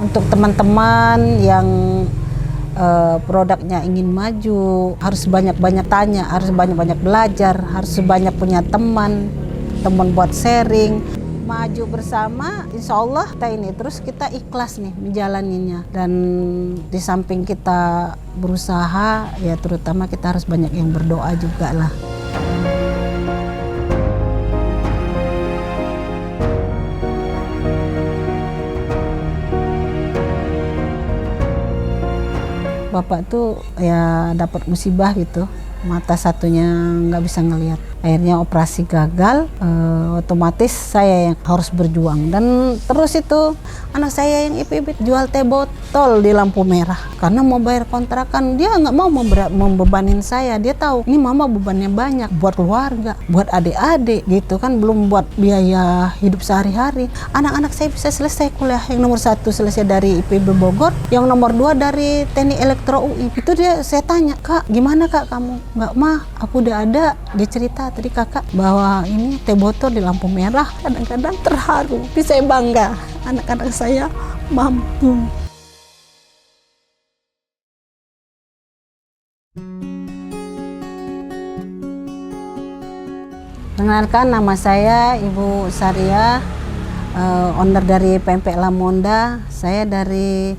Untuk teman-teman yang produknya ingin maju, harus banyak-banyak tanya, harus banyak-banyak belajar, harus banyak punya teman buat sharing. Maju bersama, insya Allah kita ini terus kita ikhlas nih menjalaninya. Dan di samping kita berusaha, ya terutama kita harus banyak yang berdoa juga lah. Bapak tuh ya dapat musibah gitu, mata satunya nggak bisa ngelihat. Akhirnya operasi gagal, otomatis saya yang harus berjuang. Dan terus itu anak saya yang ipibit jual teh botol di lampu merah. Karena mau bayar kontrakan, dia nggak mau membebanin saya. Dia tahu ini mama bebannya banyak buat keluarga, buat adik-adik gitu kan, belum buat biaya hidup sehari-hari. Anak-anak saya bisa selesai kuliah, yang nomor 1 selesai dari IPB Bogor, yang nomor 2 dari Teknik Elektro UI. Itu saya tanya, "Kak, gimana Kak kamu?" "Nggak mah, aku udah ada." Dia cerita tadi kakak bahwa ini teh botol di lampu merah. Kadang-kadang terharu, tapi saya bangga anak-anak saya mampu. Perkenalkan, nama saya Ibu Saria, owner dari Pempek Lamonda. Saya dari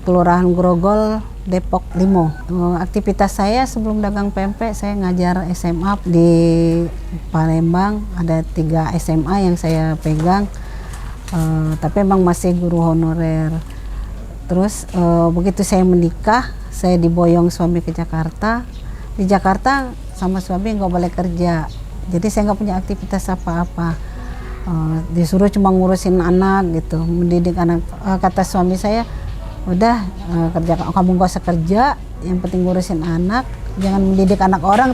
Kelurahan Grogol, Depok Limo. Aktivitas saya sebelum dagang pempek, saya ngajar SMA di Palembang. Ada 3 SMA yang saya pegang, tapi emang masih guru honorer. Terus begitu saya menikah, saya diboyong suami ke Jakarta. Di Jakarta sama suami nggak boleh kerja, jadi saya nggak punya aktivitas apa-apa. Disuruh cuma ngurusin anak gitu, mendidik anak. Kata suami saya, udah kerja, kamu gak usah kerja, yang penting ngurusin anak, jangan mendidik anak orang,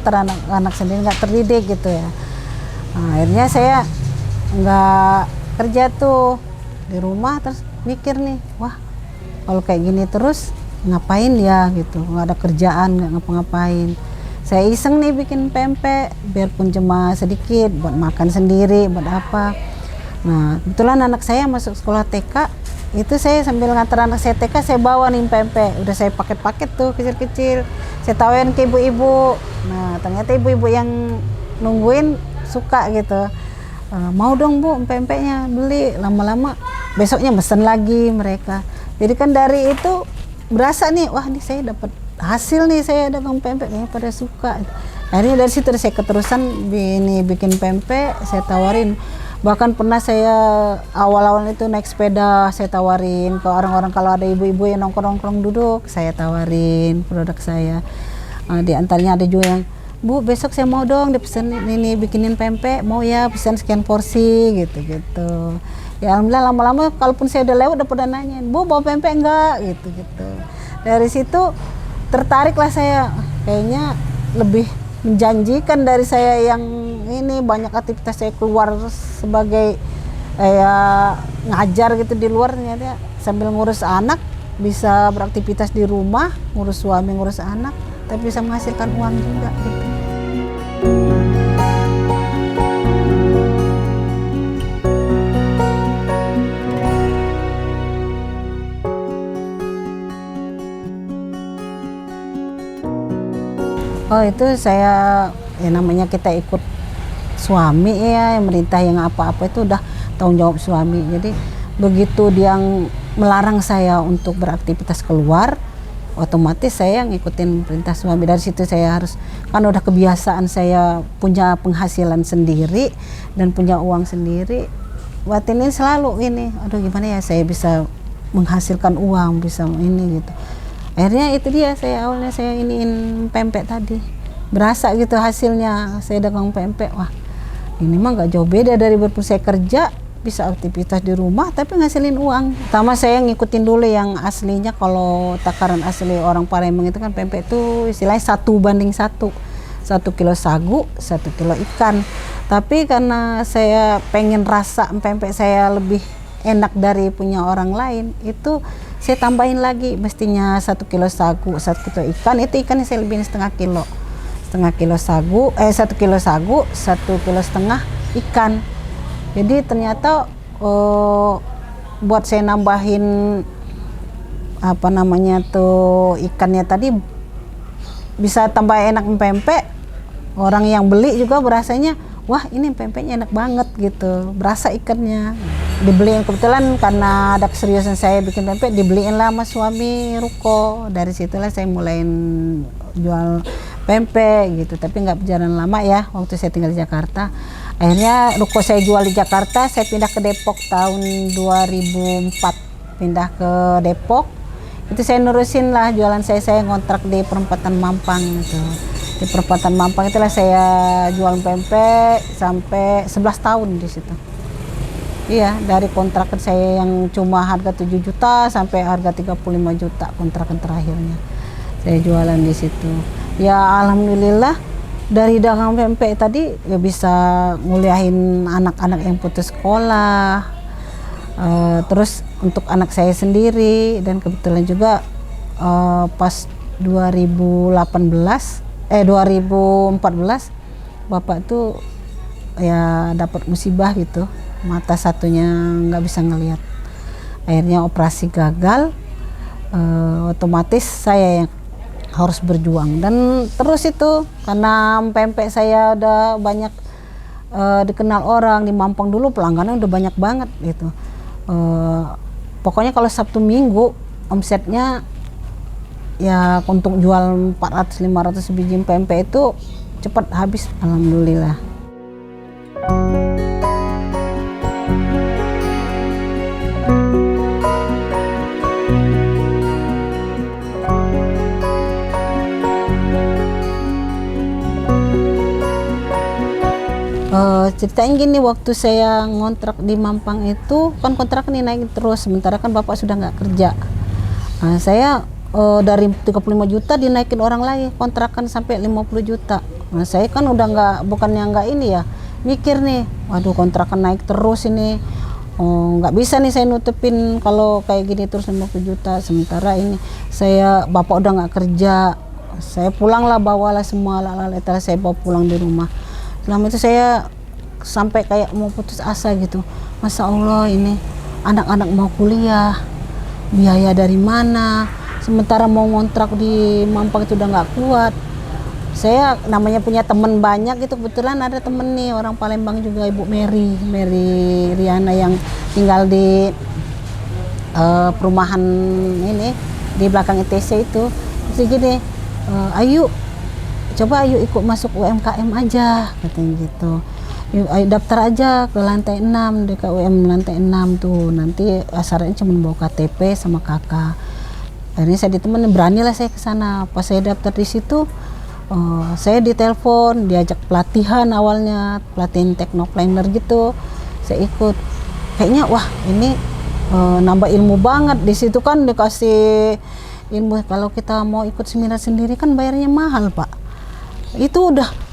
anak sendiri nggak terdidik gitu ya. Akhirnya saya nggak kerja tuh di rumah, terus mikir nih, wah kalau kayak gini terus ngapain ya gitu, nggak ada kerjaan, nggak ngapa-ngapain. Saya iseng nih bikin pempek, biarpun cuma sedikit, buat makan sendiri, buat apa. Nah kebetulan anak saya masuk sekolah TK, itu saya sambil ngantar anak saya TK, saya bawa nih pempek, udah saya paket-paket tuh kecil-kecil, saya tawarin ke ibu-ibu. Nah ternyata ibu-ibu yang nungguin suka gitu, mau dong Bu pempeknya, beli. Lama-lama besoknya mesen lagi mereka. Jadi kan dari itu berasa nih, wah ini saya dapat hasil nih, saya dagang pempek, kayaknya pada suka. Akhirnya dari situ saya keterusan bikin pempek, saya tawarin. Bahkan pernah saya awal-awal itu naik sepeda, saya tawarin ke orang-orang, kalau ada ibu-ibu yang nongkrong-nongkrong duduk, saya tawarin produk saya. Di antaranya ada juga yang, "Bu besok saya mau dong dipesen ini bikinin pempek, mau ya pesan sekian porsi," gitu-gitu. Ya alhamdulillah lama-lama kalaupun saya udah lewat udah pada nanyain, "Bu bawa pempek enggak?" gitu-gitu. Dari situ tertariklah saya, kayaknya lebih menjanjikan dari saya yang ini banyak aktivitas. Saya keluar sebagai ngajar gitu di luar, ternyata sambil ngurus anak bisa beraktivitas di rumah, ngurus suami, ngurus anak, tapi bisa menghasilkan uang juga gitu. Oh itu saya, ya namanya kita ikut suami ya, pemerintah yang apa-apa itu udah tanggung jawab suami. Jadi begitu dia melarang saya untuk beraktivitas keluar, otomatis saya ngikutin perintah suami. Dari situ saya harus, kan udah kebiasaan saya punya penghasilan sendiri dan punya uang sendiri. Batin ini selalu ini, aduh gimana ya saya bisa menghasilkan uang, bisa ini gitu. Akhirnya itu dia, awalnya saya iniin pempek tadi, berasa gitu hasilnya. Saya dagang pempek, wah ini mah gak jauh beda dari biarpun saya kerja, bisa aktivitas di rumah tapi ngasilin uang. Pertama saya ngikutin dulu yang aslinya. Kalau takaran asli orang Palembang itu kan pempek itu istilahnya 1:1, 1 kilo sagu, 1 kilo ikan. Tapi karena saya pengen rasa pempek saya lebih enak dari punya orang lain, itu saya tambahin lagi, mestinya 1 kilo sagu, 1 kilo ikan. Itu ikannya saya lebihin setengah kilo sagu, 1 kilo sagu, 1,5 kilo ikan. Jadi ternyata buat saya nambahin apa namanya tuh ikannya tadi bisa tambah enak pempek. Orang yang beli juga berasanya, wah ini pempeknya enak banget gitu, berasa ikannya. Dibeliin kebetulan karena ada keseriusan saya bikin pempek, dibeliin lah sama suami ruko. Dari situlah saya mulain jual pempek gitu, tapi nggak berjalan lama ya waktu saya tinggal di Jakarta. Akhirnya ruko saya jual di Jakarta, saya pindah ke Depok tahun 2004, pindah ke Depok. Itu saya nerusin lah jualan saya ngontrak di perempatan Mampang gitu. Di perempatan Mampang itulah saya jualan pempek sampai 11 tahun di situ. Iya, dari kontrakan saya yang cuma harga 7 juta sampai harga 35 juta kontrakan terakhirnya. Saya jualan di situ. Ya alhamdulillah dari dagang pempek tadi ya bisa nguliahin anak-anak yang putus sekolah. Terus untuk anak saya sendiri, dan kebetulan juga pas 2014 bapak tuh ya dapat musibah gitu, mata satunya nggak bisa ngelihat, akhirnya operasi gagal. Otomatis saya yang harus berjuang, dan terus itu karena pempek saya udah banyak dikenal orang di Mampang, dulu pelanggannya udah banyak banget gitu. Pokoknya kalau Sabtu Minggu omsetnya ya untuk jual 400-500 biji pempek itu cepat habis, alhamdulillah. Ceritanya gini, waktu saya ngontrak di Mampang itu kan kontrak ini naik terus, sementara kan bapak sudah nggak kerja. Saya dari 35 juta dinaikin orang lain kontrakan sampai 50 juta. Saya kan udah bukannya nggak ini ya, mikir nih, waduh kontrakan naik terus ini, nggak bisa nih saya nutupin kalau kayak gini terus 50 juta. Sementara ini bapak udah nggak kerja, saya pulanglah, bawalah semua alat-alat saya bawa pulang di rumah. Selama itu saya sampai kayak mau putus asa gitu, masa Allah ini anak-anak mau kuliah, biaya dari mana, sementara mau ngontrak di Mampang itu udah nggak kuat. Saya namanya punya teman banyak gitu, kebetulan ada temen nih orang Palembang juga, Ibu Mary Riana yang tinggal di perumahan ini di belakang ITC itu. Terus gini, ayo ikut masuk UMKM aja katanya gitu. Ayo daftar aja ke lantai 6 DKUM lantai 6 tuh, nanti syaratnya cuma bawa KTP sama kakak. Akhirnya saya ditemenin, beranilah saya ke sana. Pas saya daftar di situ, saya ditelepon, diajak pelatihan, awalnya pelatihan teknoplanner gitu. Saya ikut, kayaknya wah ini nambah ilmu banget. Di situ kan dikasih ilmu, kalau kita mau ikut seminar sendiri kan bayarnya mahal Pak. Itu udah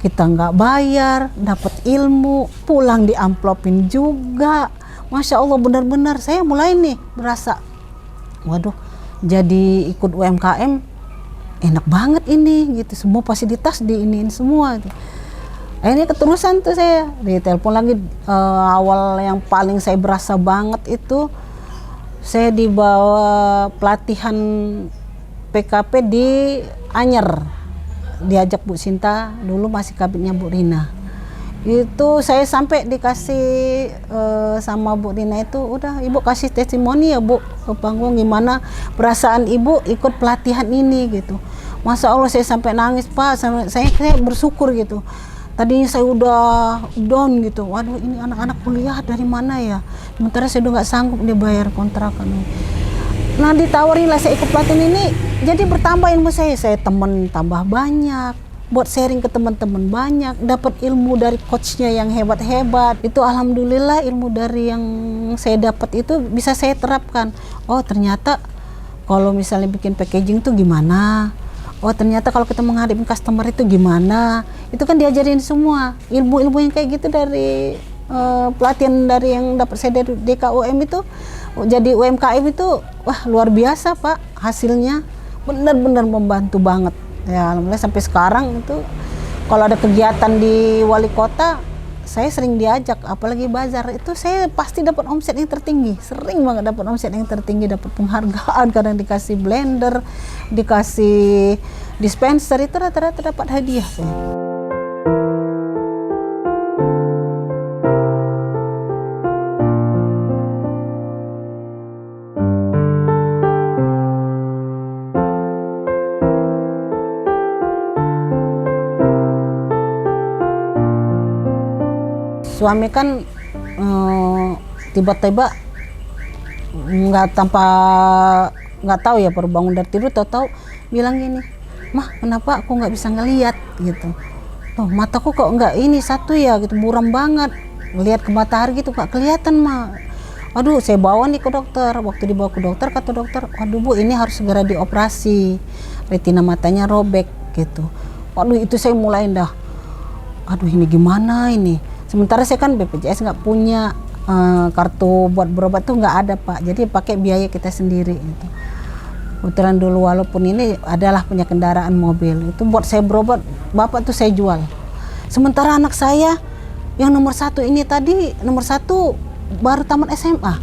kita nggak bayar, dapat ilmu, pulang diamplopin juga. Masya Allah, benar-benar saya mulai nih berasa, waduh, jadi ikut UMKM enak banget ini gitu, semua fasilitas diiniin semua gitu. Akhirnya keterusan tuh saya ditelepon lagi. Awal yang paling saya berasa banget itu saya dibawa pelatihan PKP di Anyer, diajak Bu Sinta, dulu masih kabinnya Bu Rina. Itu saya sampai dikasih sama Bu Rina itu, udah Ibu kasih testimoni ya Bu ke panggung, gimana perasaan Ibu ikut pelatihan ini gitu. Masya Allah saya sampai nangis Pak, saya bersyukur gitu. Tadinya saya udah down gitu, waduh ini anak-anak kuliah dari mana ya, sementara saya udah nggak sanggup dibayar kontrakan. Nah ditawarin lah saya ikut pelatihan ini, jadi bertambah ilmu saya temen tambah banyak, buat sharing ke teman-teman banyak, dapat ilmu dari coachnya yang hebat-hebat. Itu alhamdulillah ilmu dari yang saya dapat itu bisa saya terapkan. Oh ternyata kalau misalnya bikin packaging tuh gimana, oh ternyata kalau kita menghadapi customer itu gimana, itu kan diajarin semua ilmu-ilmu yang kayak gitu dari pelatihan dari yang dapat saya dari DKUM itu. Jadi UMKM itu wah luar biasa Pak, hasilnya benar-benar membantu banget ya. Alhamdulillah sampai sekarang itu kalau ada kegiatan di wali kota saya sering diajak, apalagi bazar itu saya pasti dapat omset yang tertinggi, sering banget dapat omset yang tertinggi, dapat penghargaan, kadang dikasih blender, dikasih dispenser, itu rata-rata dapat hadiah saya. Suami kan tiba-tiba nggak tahu ya, baru bangun dari tidur tahu-tahu bilang gini, "Mah, kenapa aku nggak bisa ngelihat gitu? Tuh mataku kok nggak ini satu ya gitu, buram banget, ngelihat ke matahari gitu nggak kelihatan mah." Aduh, saya bawa nih ke dokter. Waktu dibawa ke dokter, kata dokter, "Aduh Bu, ini harus segera dioperasi, retina matanya robek gitu." Waduh, itu saya mulai dah, aduh ini gimana ini. Sementara saya kan BPJS nggak punya, kartu buat berobat tuh nggak ada Pak, jadi pakai biaya kita sendiri gitu. Kebetulan dulu walaupun ini adalah punya kendaraan mobil, itu buat saya berobat bapak tuh saya jual. Sementara anak saya yang nomor 1 ini tadi, nomor 1 baru tamat SMA,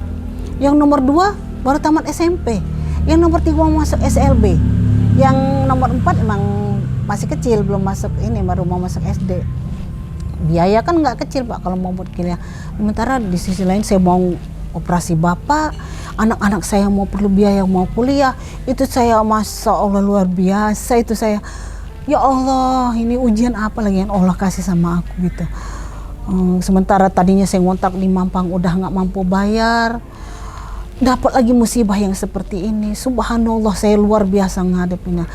yang nomor 2 baru tamat SMP, yang nomor 3 mau masuk SLB, yang nomor 4 emang masih kecil belum masuk ini, baru mau masuk SD. Biaya kan nggak kecil Pak kalau mau buat kuliah. Sementara di sisi lain saya mau operasi bapak, anak-anak saya mau perlu biaya mau kuliah, itu saya Masya Allah luar biasa, itu saya ya Allah ini ujian apa lagi yang Allah kasih sama aku gitu. Sementara tadinya saya ngontak di Mampang udah nggak mampu bayar, dapat lagi musibah yang seperti ini. Subhanallah, saya luar biasa ngadepinnya.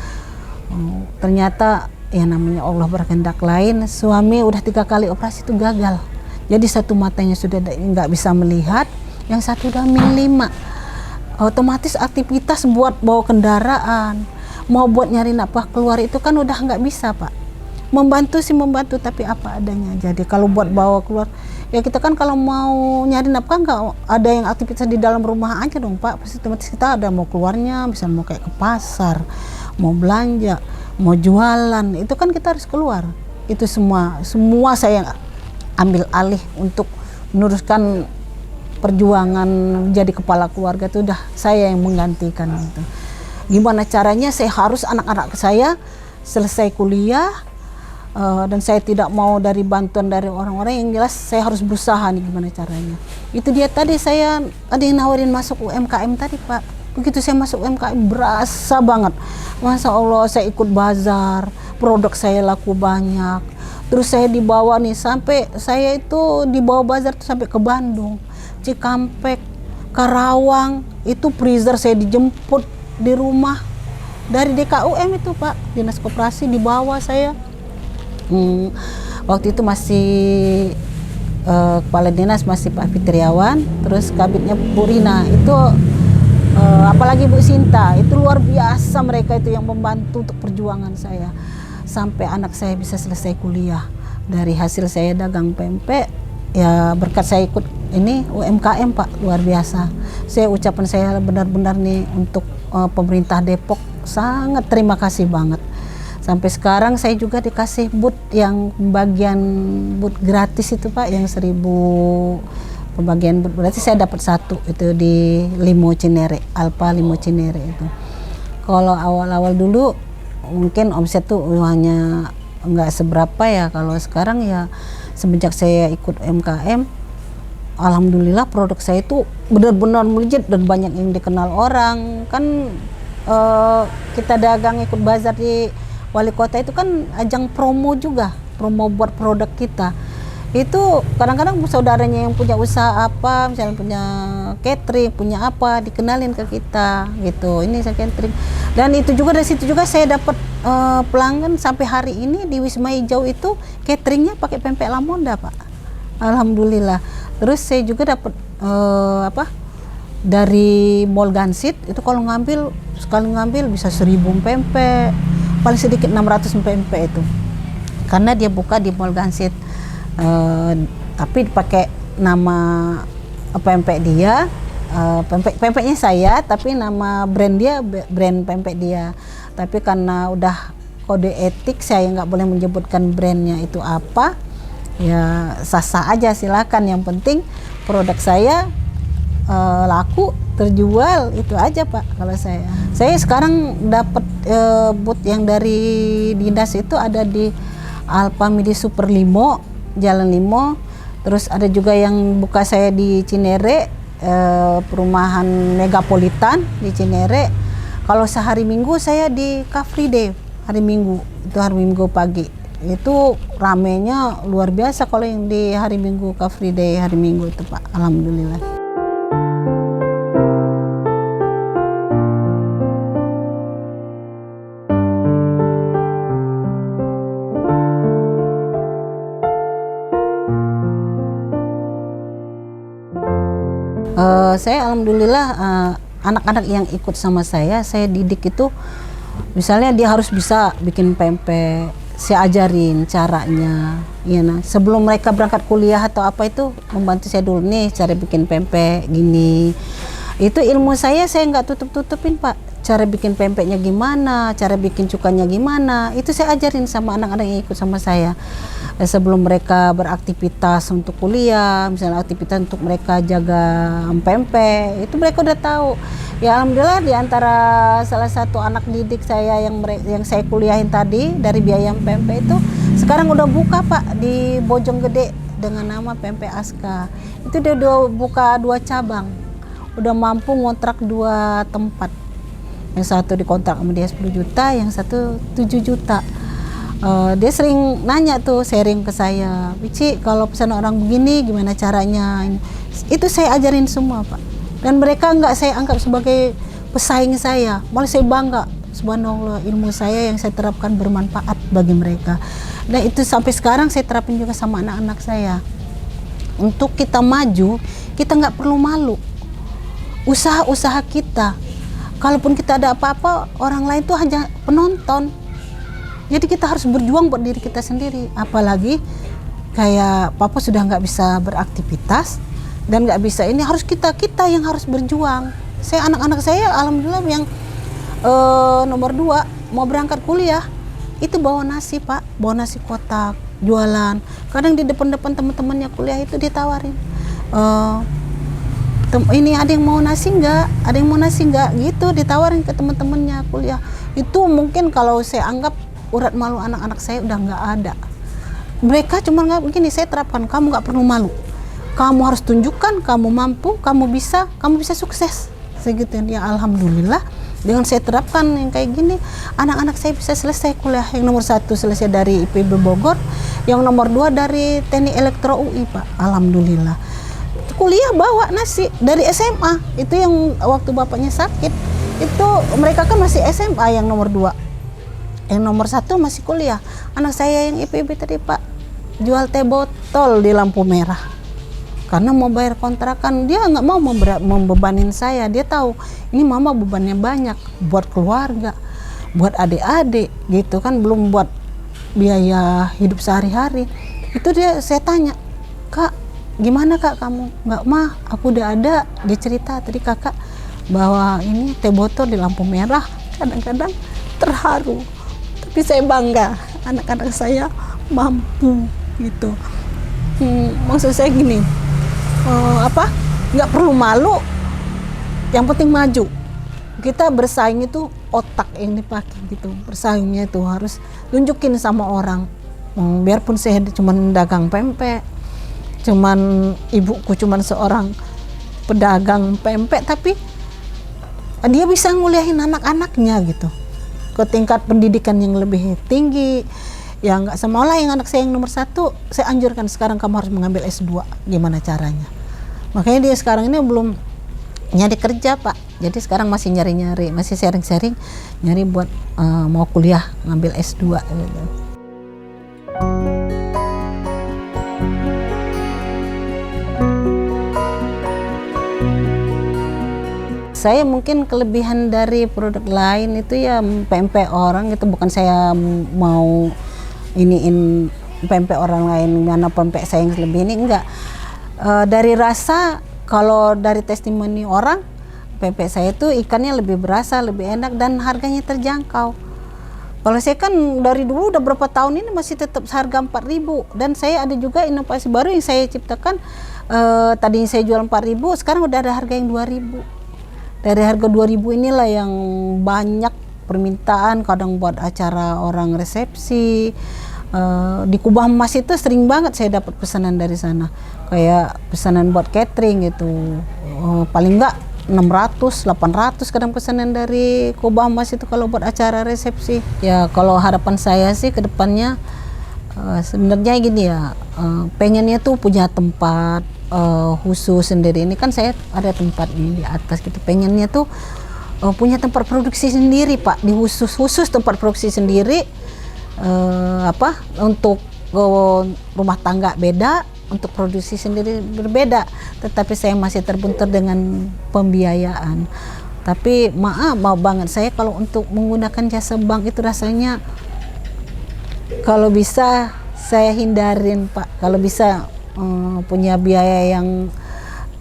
Ternyata ya namanya Allah berkehendak lain. Suami udah 3 kali operasi itu gagal, jadi satu matanya sudah nggak bisa melihat, yang satu udah -5. Otomatis aktivitas buat bawa kendaraan, mau buat nyari nafkah keluar itu kan udah nggak bisa Pak. Membantu sih membantu, tapi apa adanya. Jadi kalau buat bawa keluar ya kita kan kalau mau nyari nafkah nggak ada yang aktivitas di dalam rumah aja dong Pak, pasti otomatis kita ada mau keluarnya, bisa mau kayak ke pasar, mau belanja, mau jualan, itu kan kita harus keluar. Itu semua saya ambil alih untuk meneruskan perjuangan jadi kepala keluarga, itu udah saya yang menggantikan itu. Gimana caranya saya harus anak-anak saya selesai kuliah, dan saya tidak mau dari bantuan dari orang-orang, yang jelas saya harus berusaha nih gimana caranya. Itu dia tadi saya ada yang nawarin masuk UMKM tadi Pak. Begitu saya masuk UMKM berasa banget, Masya Allah, saya ikut bazar, produk saya laku banyak. Terus saya dibawa nih, sampai saya itu dibawa bazar tuh sampai ke Bandung, Cikampek, Karawang, itu freezer saya dijemput di rumah dari DKUM itu Pak, Dinas Koperasi, dibawa saya. Waktu itu masih kepala dinas masih Pak Fitriawan, terus kabitnya Bu Rina, itu apalagi Bu Sinta, itu luar biasa, mereka itu yang membantu untuk perjuangan saya sampai anak saya bisa selesai kuliah. Dari hasil saya dagang pempek ya, berkat saya ikut ini UMKM Pak, luar biasa. Saya ucapan saya benar-benar nih untuk pemerintah Depok, sangat terima kasih banget. Sampai sekarang saya juga dikasih booth, yang bagian booth gratis itu Pak, yang 1000 pembagian booth, berarti saya dapat 1 itu di Limo Cinere, Alfa Limo Cinere itu. Kalau awal-awal dulu mungkin omset tuh hanya nggak seberapa ya, kalau sekarang ya semenjak saya ikut UMKM, alhamdulillah produk saya itu benar-benar melejit dan banyak yang dikenal orang. Kan kita dagang ikut bazar di Wali Kota itu kan ajang promo juga, promo buat produk kita. Itu kadang-kadang saudaranya yang punya usaha apa, misalnya punya catering, punya apa, dikenalin ke kita gitu, ini saya catering. Dan itu juga dari situ juga saya dapat pelanggan sampai hari ini di Wisma Hijau itu cateringnya pakai pempek Lamonda Pak, alhamdulillah. Terus saya juga dapat dari Mall Gansit itu, kalau sekali ngambil bisa 1000 pempek, paling sedikit 600 pempek itu, karena dia buka di Mall Gansit. Tapi pakai nama pempek dia, pempeknya saya, tapi nama brand dia brand pempek dia. Tapi karena udah kode etik saya nggak boleh menyebutkan brandnya itu apa, ya sah-sah aja, silakan, yang penting produk saya laku, terjual, itu aja Pak. Kalau saya sekarang dapat booth yang dari dinas itu ada di Alfamidi Super Limo, Jalan Limo, terus ada juga yang buka saya di Cinere, perumahan Megapolitan di Cinere. Kalau sehari Minggu saya di Car Free Day, hari Minggu, itu hari Minggu pagi. Itu ramenya luar biasa kalau yang di hari Minggu, Car Free Day hari Minggu itu Pak, alhamdulillah. Saya alhamdulillah anak-anak yang ikut sama saya didik itu, misalnya dia harus bisa bikin pempek, saya ajarin caranya, ya nah. Sebelum mereka berangkat kuliah atau apa itu membantu saya dulu nih cara bikin pempek gini. Itu ilmu saya nggak tutup-tutupin Pak. Cara bikin pempeknya gimana, cara bikin cukanya gimana, itu saya ajarin sama anak-anak yang ikut sama saya. Sebelum mereka beraktivitas untuk kuliah, misalnya aktivitas untuk mereka jaga pempek, itu mereka udah tahu. Ya alhamdulillah di antara salah satu anak didik saya yang saya kuliahin tadi dari biaya pempek itu sekarang udah buka Pak di Bojonggede dengan nama Pempek Aska. Itu dia udah buka 2 cabang. Udah mampu ngontrak 2 tempat. Yang satu dikontrak sama dia 10 juta, yang satu 7 juta. Dia sering nanya tuh, sharing ke saya, Bici kalau pesan orang begini gimana caranya. Itu saya ajarin semua Pak, dan mereka nggak saya anggap sebagai pesaing saya, malah saya bangga, subhanallah, ilmu saya yang saya terapkan bermanfaat bagi mereka. Dan itu sampai sekarang saya terapin juga sama anak-anak saya. Untuk kita maju, kita nggak perlu malu. Usaha-usaha kita, kalaupun kita ada apa-apa, orang lain tuh hanya penonton. Jadi kita harus berjuang buat diri kita sendiri. Apalagi kayak Papa sudah nggak bisa beraktivitas dan nggak bisa ini, harus kita yang harus berjuang. Saya anak-anak saya alhamdulillah yang nomor 2 mau berangkat kuliah itu bawa nasi Pak, bawa nasi kotak, jualan. Kadang di depan-depan teman-temannya kuliah itu ditawarin, ini ada yang mau nasi nggak, ada yang mau nasi nggak, gitu ditawarin ke teman-temannya kuliah. Itu mungkin kalau saya anggap urat malu anak-anak saya udah nggak ada. Mereka cuma nggak begini, saya terapkan, kamu nggak perlu malu, kamu harus tunjukkan kamu mampu, kamu bisa sukses, segitu ya. Alhamdulillah dengan saya terapkan yang kayak gini, anak-anak saya bisa selesai kuliah. Yang nomor 1 selesai dari IPB Bogor, yang nomor 2 dari Teknik Elektro UI Pak, alhamdulillah. Kuliah bawa nasi dari SMA, itu yang waktu bapaknya sakit itu mereka kan masih SMA yang nomor 2. Yang nomor 1 masih kuliah. Anak saya yang IPB tadi Pak, jual teh botol di lampu merah karena mau bayar kontrakan. Dia nggak mau membebanin saya, dia tahu ini mama bebannya banyak buat keluarga, buat adik-adik gitu kan, belum buat biaya hidup sehari-hari. Itu saya tanya, Kak gimana Kak kamu? Nggak mah, aku udah ada. Dia cerita tadi kakak bahwa ini teh botol di lampu merah, kadang-kadang terharu. Tapi saya bangga anak-anak saya mampu gitu. Maksud saya gini, nggak perlu malu, yang penting maju. Kita bersaing itu otak yang dipakai gitu, bersaingnya itu harus tunjukin sama orang. Biarpun saya cuma dagang pempek, cuman ibuku cuman seorang pedagang pempek, tapi dia bisa nguliahin anak-anaknya gitu ke tingkat pendidikan yang lebih tinggi. Ya nggak semaulah yang anak saya yang nomor 1, saya anjurkan sekarang kamu harus mengambil S2, gimana caranya. Makanya dia sekarang ini belum nyari kerja Pak, jadi sekarang masih nyari-nyari, masih sharing-sharing nyari buat mau kuliah ngambil S2 gitu. Saya mungkin kelebihan dari produk lain itu ya pempek orang itu, bukan saya mau iniin pempek orang lain mana pempek saya yang lebih ini, enggak. Dari rasa, kalau dari testimoni orang, pempek saya itu ikannya lebih berasa, lebih enak dan harganya terjangkau. Kalau saya kan dari dulu udah berapa tahun ini masih tetap harga 4.000, dan saya ada juga inovasi baru yang saya ciptakan. Tadinya saya jual 4.000, sekarang udah ada harga yang 2.000. Dari harga 2.000 inilah yang banyak permintaan, kadang buat acara orang resepsi. Di Kubah Emas itu sering banget saya dapat pesanan dari sana, kayak pesanan buat catering gitu. Paling enggak 600, 800 kadang pesanan dari Kubah Emas itu kalau buat acara resepsi. Ya kalau harapan saya sih ke depannya sebenarnya gini ya, pengennya tuh punya tempat khusus sendiri. Ini kan saya ada tempat nih di atas gitu, pengennya tuh punya tempat produksi sendiri Pak, di khusus tempat produksi sendiri. Untuk rumah tangga beda, untuk produksi sendiri berbeda, tetapi saya masih terbentur dengan pembiayaan. Tapi maaf banget saya kalau untuk menggunakan jasa bank itu rasanya kalau bisa saya hindarin Pak. Kalau bisa punya biaya yang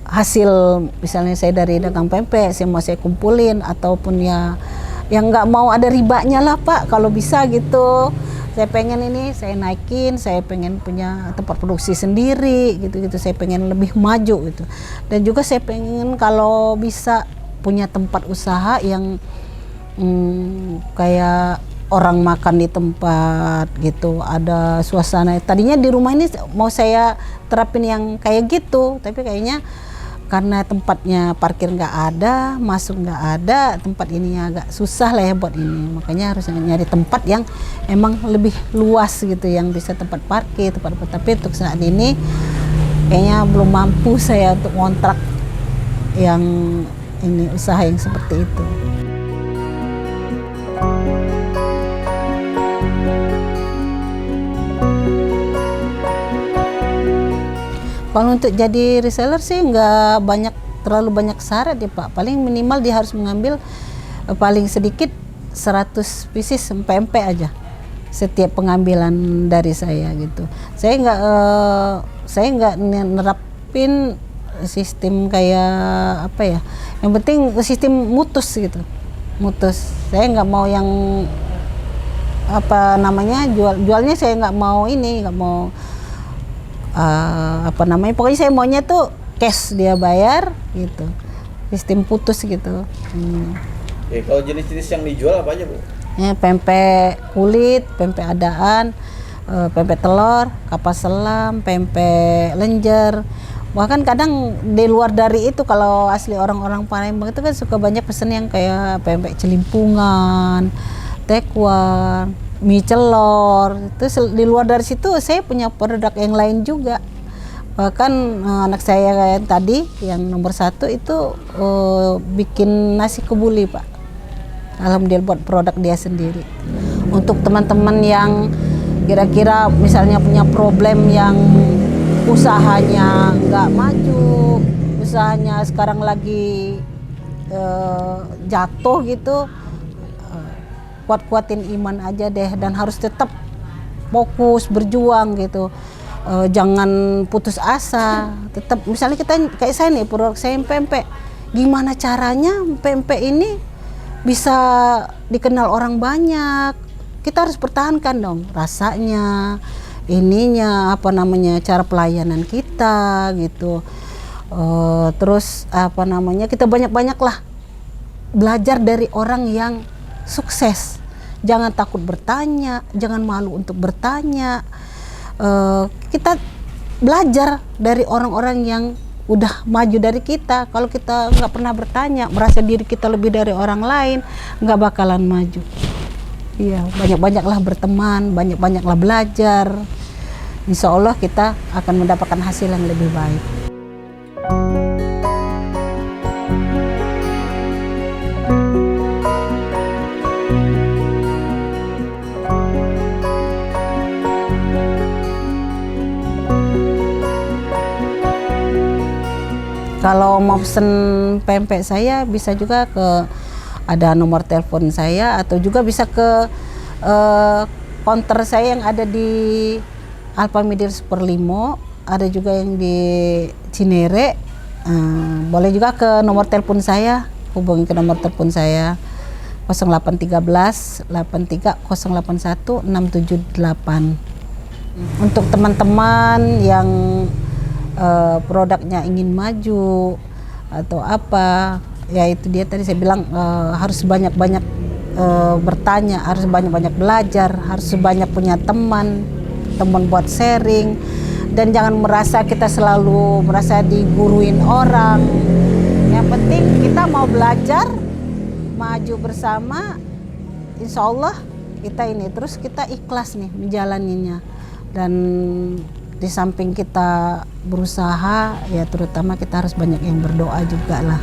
hasil, misalnya saya dari dagang pempek saya mau saya kumpulin, ataupun ya yang nggak mau ada ribanya lah Pak, kalau bisa gitu. Saya pengen ini saya naikin, saya pengen punya tempat produksi sendiri gitu-gitu, saya pengen lebih maju gitu. Dan juga saya pengen kalau bisa punya tempat usaha yang kayak orang makan di tempat gitu, ada suasana. Tadinya di rumah ini mau saya terapin yang kayak gitu, tapi kayaknya karena tempatnya parkir nggak ada, masuk nggak ada, tempat ini agak susah lah ya buat ini. Makanya harus nyari tempat yang emang lebih luas gitu, yang bisa tempat parkir, tapi untuk saat ini kayaknya belum mampu saya untuk ngontrak yang ini, usaha yang seperti itu. Kalau untuk jadi reseller sih nggak terlalu banyak syarat ya Pak. Paling minimal dia harus mengambil paling sedikit 100 pieces pempek aja setiap pengambilan dari saya gitu. Saya nggak nerapin sistem kayak apa ya. Yang penting sistem mutus gitu. Mutus. Saya nggak mau yang jualnya saya nggak mau pokoknya saya maunya tuh cash, dia bayar gitu, sistem putus gitu. Kalau jenis-jenis yang dijual apa aja Bu? Ya, pempek kulit, pempek adaan, pempek telur, kapas selam, pempek lenjer. Bahkan kadang di luar dari itu, kalau asli orang-orang Palembang itu kan suka banyak pesen yang kayak pempek celimpungan, tekwan, mie celor. Itu di luar dari situ saya punya produk yang lain juga. Bahkan anak saya kayak tadi yang nomor 1 itu bikin nasi kebuli Pak. Alhamdulillah buat produk dia sendiri. Untuk teman-teman yang kira-kira misalnya punya problem yang usahanya nggak maju, usahanya sekarang lagi jatuh gitu, kuat-kuatin iman aja deh, dan harus tetap fokus berjuang gitu. Jangan putus asa, tetap misalnya kita kayak saya nih, produk saya pempek, gimana caranya pempek ini bisa dikenal orang banyak, kita harus pertahankan dong rasanya, cara pelayanan kita gitu. Terus kita banyak-banyaklah belajar dari orang yang sukses. Jangan takut bertanya, jangan malu untuk bertanya. Kita belajar dari orang-orang yang udah maju dari kita. Kalau kita nggak pernah bertanya, merasa diri kita lebih dari orang lain, nggak bakalan maju. Iya, banyak-banyaklah berteman, banyak-banyaklah belajar. Insya Allah kita akan mendapatkan hasil yang lebih baik. Kalau mau pesen pempek saya bisa juga ada nomor telepon saya, atau juga bisa ke counter saya yang ada di Alfamidi Superlimo, ada juga yang di Cinere. Boleh juga ke nomor telepon saya, hubungi ke nomor telepon saya 0813 83 081 678. Untuk teman-teman yang produknya ingin maju atau apa, ya itu dia tadi saya bilang, harus banyak-banyak bertanya, harus banyak-banyak belajar, harus banyak punya teman buat sharing, dan jangan merasa kita selalu merasa diguruin orang. Yang penting kita mau belajar, maju bersama, insya Allah kita ini terus kita ikhlas nih menjalaninya. Dan di samping kita berusaha, ya terutama kita harus banyak yang berdoa juga lah.